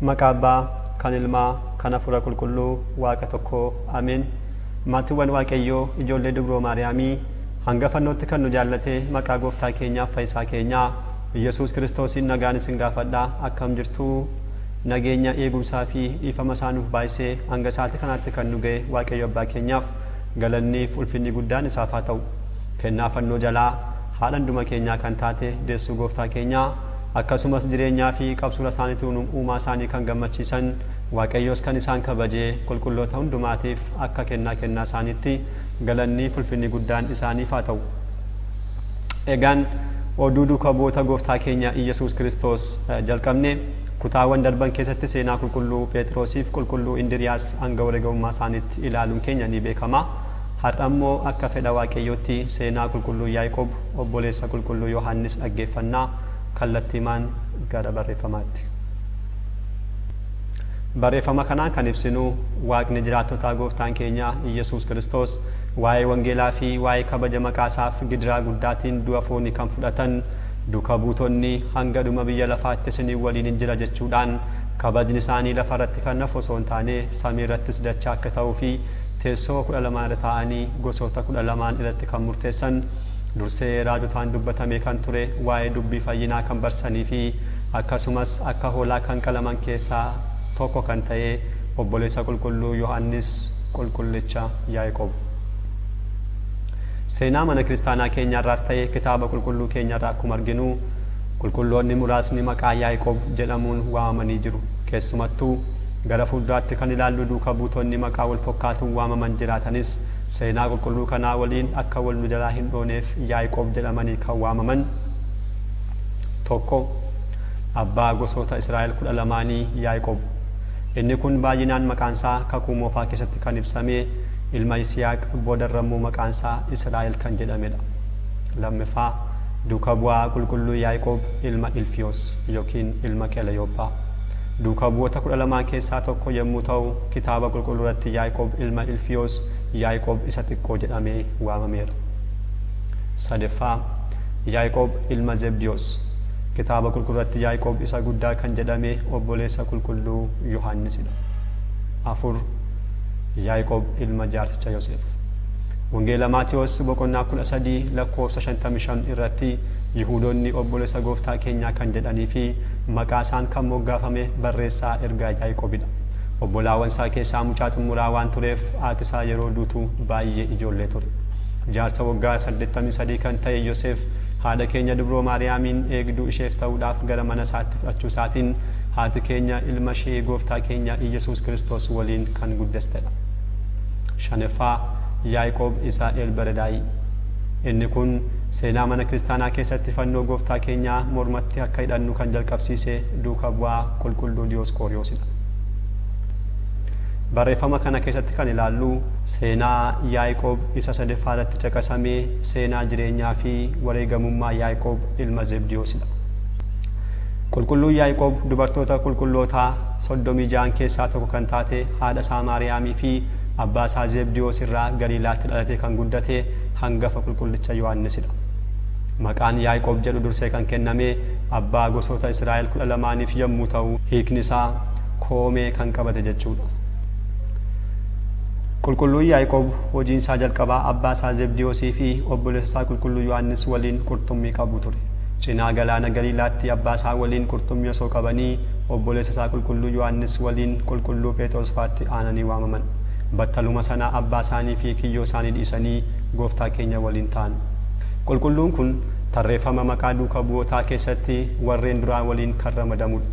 Maqaa Abbaa, kan Ilmaa, kan Hafuura Qulqulluu, Waaqa tokkoo. Ameen. Maatiiwwan Waaqayyoo, ijoollee dubroo Maariyaamii, hanga fannootti kan nu jaallatee maqaa Gooftaa keenyaaf Fayyisaa keenyaa Yesuus Kiristoosiin nagaan isin gaafadhaa. Akkam jirtuu? Nageenya eegumsaa fi dhiifama isaa nuuf baay'isee hanga sa'aatii kanaatti kan nu ga'e Waaqayyo Abbaa keenyaaf galanni fi ulfinni guddaan isaaf haa ta'u. Kennaa fannoo jalaa haadha hunduma keenyaa kan taate deessuu Gooftaa keenyaa akkasumas jireenyaa fi qabsuura isaaniitiin uumaa isaanii kan gammachiisan Waaqayyoos kan isaan kabajee qulqulloota hundumaatiif akka kennaa isaaniitti galanni fi ulfinni guddaan isaaniif haa ta'u. Egaan oduu duukaa bu'oota Gooftaa keenya Yesuus Kiristoos jalqabne kutaawwan darban keessatti seenaa qulqulluu Pheexirosiif qulqulluu Indiriyaas hanga wareegamummaa isaaniitti ilaaluun keenya ni beekama. Har'a immoo akka fedha Waaqayyootti seenaa qulqulluu Yaa'Iqob obboleessa qulqulluu Yohaannis dhaggeeffannaa kallattiimaan gara barreeffamaatti. Barreeffama kanaan kan ibsinu Waaqni jiraattota Gooftaan keenya Yesuus Kiristoos waa'ee wangeelaa fi waa'ee kabaja maqaa isaaf gidiraa guddaatiin du'a foonii kan fudhatan duuka buutonni hanga dhuma biyya lafaatti isinii waliin hin jira jechuudhaan kabajni isaanii lafa irratti kan nafu osoo hin taane samii irrattis dachaa akka ta'uu fi teessoo 12 irra taa'anii gosoota 12 irratti kan murteessan dursee raajotaan dubbatamee kan ture waa'ee dubbii fayyinaa kan barsanii fi akkasumas akka hoolaa kan qalaman keessaa tokko kan ta'e obboleessa qulqulluu Yohaannis qulqullicha Yaa'Iqob. Seenaa mana kiristaanaa keenyaarraas ta'e kitaaba qulqulluu keenyarraa akkuma arginu qulqulloonni muraasni maqaa Yaa'Iqob jedhamuun waamamanii jiru. Keessumattuu gara fuulduraatti kan ilaallu duuka buutonni maqaa wal fakkaatuun waamaman jiraatanis seenaa qulqulluu kanaa waliin akka wal nu jalaa hin dhooneef Yaa'Iqob jedhamanii kan waamaman. Tokko abbaa gosoota Israa'el 12 Yaa'Iqob. Inni kun baay'inaan maqaansaa kakuu moofaa keessatti kan ibsamee ilma Yisihaaq boodarrammoo maqaansaa Israa'el kan jedhamedha. Lammaffaa duuka bu'aa qulqulluu Yaa'Iqob ilma Ilfiyoos yookiin ilma Qeleyoophaa. Duuka bu'oota 12 keessaa tokko yommuu ta'u kitaaba qulqulluu irratti Yaa'Iqob ilma Ilfiyoos Yaa'Iqob isa xiqqoo jedhamee waamameera. Sadaffaa Yaa'Iqob ilma Zebdiyos. Kitaaba qulqulluu irratti Yaa'Iqob isa guddaa kan jedhame obboleessa qulqulluu Yohaannisidha. Afur Yaa'Iqob ilma jaarsicha Yoosef. Wangeela Maatiyos boqonnaa 13 lakkoofsa 55 irratti Yihuudoonni obboleessa Gooftaa keenyaa kan jedhanii fi maqaa isaan kan moggaafame barreessaa ergaa Yaa'Iqobidha. Obbolaawwan isaa keessaa mucaa xumuraa waan tureef haati isaa yeroo duutu baay'ee ijoollee ture. Jaarsa waggaa 83 kan ta'e Yoosef haadha keenya dubroo Maariyaamiin eegduu isheef ta'uudhaaf gara mana isaatti fudhachuu isaatiin haati keenya ilma ishee Gooftaa keenya Yesuus Kiristoos waliin kan guddistedha. Shanaffaa Yaa'Iqob isa Elberedaayi. Inni kun seenaa mana kiristaanaa keessatti fannoo Gooftaa keenyaa mormatti akka hidhannu kan jalqabsiise duuka bu'aa qulqulluu Diyoosqoriyoosidha. Barreeffama kana keessatti kan ilaallu seenaa Yaa'Iqob isa sadaffaa irratti caqasamee seenaa jireenyaa fi wareegamummaa Yaa'Iqob ilma Zebdiyoosidha. Qulqulluu Yaa'Iqob dubartoota qulqullootaa 36 keessaa tokko kan taate haadha isaa Maariyaamii fi abbaa isaa Zebdiyoos irraa Galiilaatti dhalatee kan guddate hangafa qulqullicha Yohaannisidha. Maqaan Yaa'Iqob jedhu dursee kan kenname abbaa gosoota Israa'el 12 yommuu ta'u hiikni isaa koomee kan qabate jechuudha. Qulqulluu Yaa'Iqob hojiin isaa jalqabaa abbaa isaa Zebdiyoosii fi obboleessa isaa qulqulluu Yohaannis waliin qurxummii qabu ture. Cinaa galaana Galiilaatti abbaa isaa waliin qurxummii osoo qabanii obboleessa isaa qulqulluu Yohaannis waliin qulqulluu Pheexiros faatti aananii waamaman. Battaluma sana abbaa isaanii fi kiyyoo isaanii dhiisanii Gooftaa keenya waliin ta'an. Qulqulluun kun tarreeffama maqaa duuka bu'ootaa keessatti warreen duraa waliin kan ramadamudha.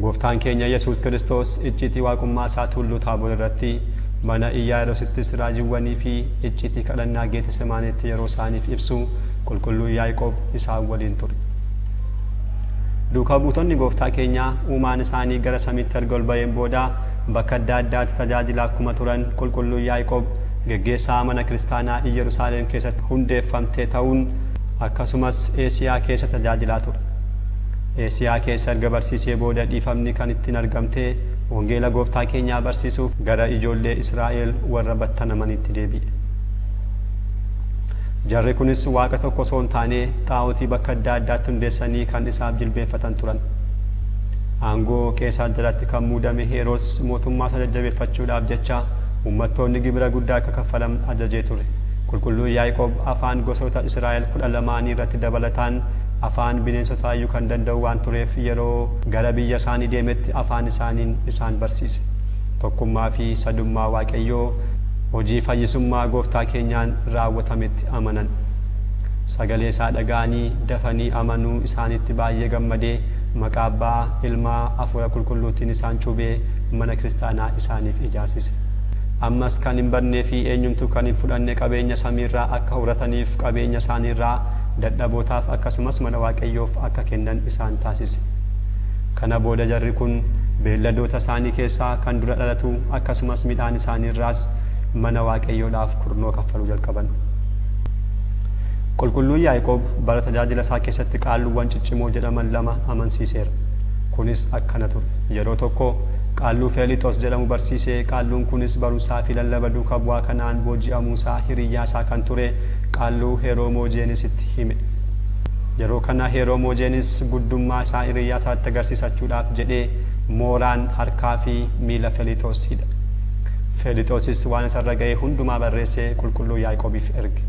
Gooftaan keenya Yesuus Kiristoos icciitii waaqummaa isaa tulluu Taaboor irratti mana Iyyaa'irosittis raajiiwwanii fi icciitii kadhannaa Geetsemaaneetti yeroo isaaniif ibsu qulqulluu Yaa'Iqob isaan waliin ture. Duuka buutonni Gooftaa keenyaa uumaan isaanii gara samiitti erga ol ba'een booda bakka adda addaatti tajaajila akkuma turan qulqulluu Yaa'Iqob geggeessaa mana kiristaanaa Yerusaalem keessatti hundeeffamtee ta'uun akkasumas Eesiyaa keessa tajaajilaa ture. Eesiyaa keessa erga barsiisee booda dhiifamni kan ittiin argamte wangeela Gooftaa keenyaa barsiisuuf gara ijoollee Israa'el warra battanamanitti deebi'e. Jarri kunis waaqa tokko osoo hin taane xaa'otii bakka adda addaatti hundeessanii kan isaaf jilbeenfatan turan. Aangoo Qeesaar jalatti kan muudame Pheexiros mootummaa isaa jajjabeeffachuudhaaf jecha uummattoonni gibira guddaa akka kaffalan ajajee ture. Qulqulluu Yaa'Iqob afaan gosoota Israa'el 12 irratti dabalataan afaan bineensotaa iyyuu kan danda'u waan tureef yeroo gara biyya isaanii deemetti afaan isaaniin isaan barsiise. Tokkummaa fi sadummaa Waaqayyoo hojii fayyisummaa gooftaa keenyaan raawwatametti amanan. Sagalee isaa dhaga'anii dafanii amanuu isaanitti baay'ee gammadee maqaa Abbaa, Ilmaa, Hafuura Qulqulluutiin isaan cuubee mana kiristaanaa isaaniif ijaarsise. Ammas kan hin barnee fi eenyumtuu kan hin fudhanne qabeenya samiirraa akka horataniif qabeenya isaaniirraa dadhabootaaf akkasumas mana Waaqayyoof akka kennan isaan taasise. Kana booda jarri kun beelladoota isaanii keessaa kan dura dhalatu akkasumas midhaan isaaniirraas mana Waaqayyoodhaaf kurnoo kaffaluu jalqaban. Qulqulluu Yaa'Iqob bara tajaajila isaa keessatti qaalluuwwan ciccimoo jedhaman 2 amansiiseera. Kunis akkana ture. Yeroo tokko qaalluu Pheexiros jedhamu barsiisee qaalluun kunis barumsaa fi lallaba duukaa bu'aa kanaan booji'amuusaa hiriyyaa isaa kan ture qaalluu Heroomoojeenisitti hime. Yeroo kana Heroomoojeenis guddummaa isaa hiriyyaa isaatti agarsiisachuudhaaf jedhee mooraan harkaa fi miila Pheexiros hidha. Pheexirosis waan isarra ga'e hundumaa barreessee qulqulluu Yaa'Iqobiif erge.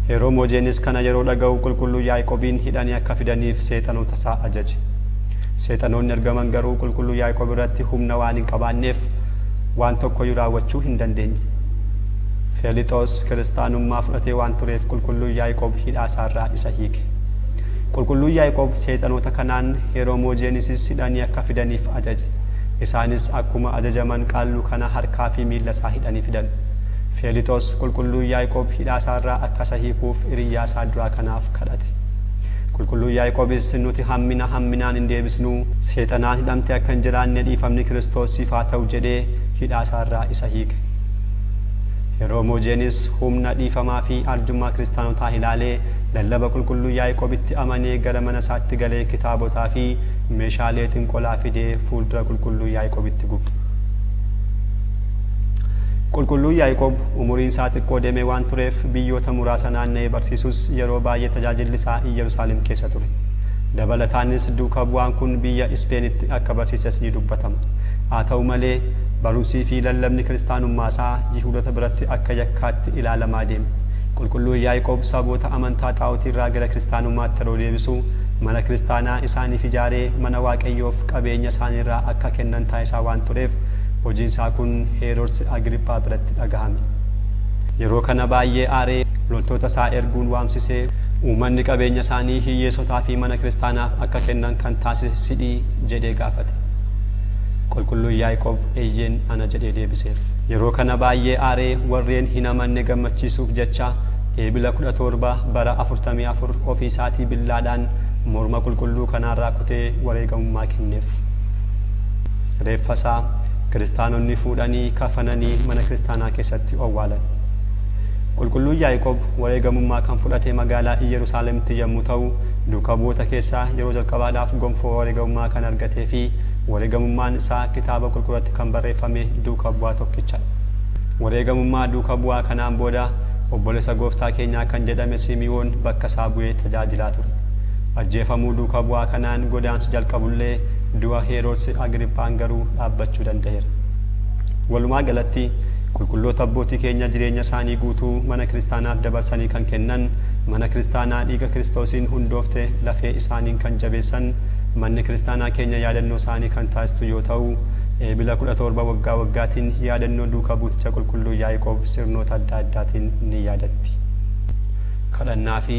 Heroomoojeenis kana yeroo dhaga'u qulqulluu Yaa'Iqobiin hidhanii akka fidaniif seexanoota isaa ajaje. Seexanoonni ergaman garuu qulqulluu Yaa'Iqob irratti humna waan hin qabaanneef waan tokkoyyuu raawwachuu hin dandeenye. Pheexiros kiristaanummaa fudhatee waan tureef qulqulluu Yaa'Iqob hidhaa isaarraa isa hiike. Qulqulluu Yaa'Iqob seexanoota kanaan Heroomoojeenis hidhanii akka fidaniif ajaje. Isaanis akkuma ajajaman qaalluu kana harkaa fi miila isaa hidhanii fidan. Pheexiros qulqulluu Yaa'Iqob hidhaa isaarraa akka isa hiikuuf hiriyyaa isaa duraa kanaaf kadhate. Qulqulluu Yaa'Iqobis nuti hamminaan hin deebisnu seexanaan hidhamte akka hin jiraanne dhiifamni Kiristoosiif haa ta'u jedhee hidhaa isaarraa isa hiike. Heroomoojeenis humna dhiifamaa fi arjummaa kiristaanotaa ilaalee lallaba qulqulluu Yaa'Iqobitti amanee gara mana isaatti galee kitaabotaa fi meeshaalee xinqolaa fidee fuuldura qulqulluu Yaa'Iqobitti gube. Qulqulluu Yaa'Iqob umuriin isaa xiqqoo deemee waan tureef biyyoota muraasa naanna'ee barsiisus yeroo baay'ee tajaajilli isaa Yerusaalem keessa ture. Dabalataanis duuka bu'aan kun biyya Ispeenitti akka barsiises ni dubbatama. Haa ta'u malee barumsii fi lallabni kiristaanummaa isaa Yihuudoota biratti akka yakkaatti ilaalamaa deeme. Qulqulluu Yaa'Iqob saboota amantaa xaa'otiirraa gara kiristaanummaatti yeroo deebisu mana kiristaanaa isaaniif ijaaree mana Waaqayyoof qabeenya isaaniirraa akka kennan taasisaa waan tureef hojiin isaa kun Heroodis Agriiphaa biratti dhagahame. Yeroo kana baay'ee aaree loltoota isaa erguun waamsisee uummanni qabeenya isaanii hiyyeessotaa fi mana kiristaanaaf akka kennan kan taasise sidhii jedhee gaafate. Qulqulluu Yaa'Iqob eeyyeen ana jedhee deebiseef. Yeroo kana baay'ee aaree warreen hin amanne gammachiisuuf jecha eebila 17 bara 44 ofii isaatii billaadhaan morma qulqulluu kanaarraa kutee wareegamummaa kenneef. Reeffa isaa kiristaanonni fuudhanii kafananii mana kiristaanaa keessatti awwaalan. Qulqulluu Yaa'Iqob wareegamummaa kan fudhate magaalaa Yerusaalemitti yommuu ta'u duuka bu'oota keessaa yeroo jalqabaadhaaf gonfoo wareegamummaa kan argatee fi wareegamummaan isaa kitaaba qulqulluutti kan barreeffame duuka bu'aa tokkicha. Wareegamummaa duuka bu'aa kanaan booda obboleessa gooftaa keenyaa kan jedhame Simi'oon bakka isaa bu'ee tajaajilaa ture. Ajjeefamuu duuka bu'aa kanaan godaansi jalqabullee du'a Heroodis Agriiphaan garuu dhaabbachuu danda'eera. Walumaa galatti qulqulloota abbootii keenya jireenya isaanii guutuu mana kiristaanaaf dabarsanii kan kennan, mana kiristaanaa dhiiga Kiristoosiin hundoofte lafee isaaniin kan jabeessan, manni kiristaanaa keenya yaadannoo isaanii kan taasistu yoo ta'u, eebila 17 waggaa waggaatiin yaadannoo duuka buuticha qulqulluu Yaa'Iqob sirnoota adda addaatiin ni yaadatti. Kadhannaa fi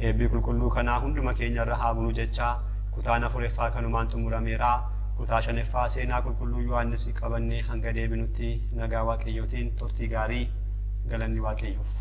eebbi qulqulluu kanaa hunduma keenya irra haa bulu jechaa kutaa 4ffaa kanumaan xumurameera. Kutaa 5ffaa seenaa qulqulluu Yohaannis qabannee hanga deebinutti nagaa Waaqayyootiin turtii gaarii. Galanni Waaqayyoof.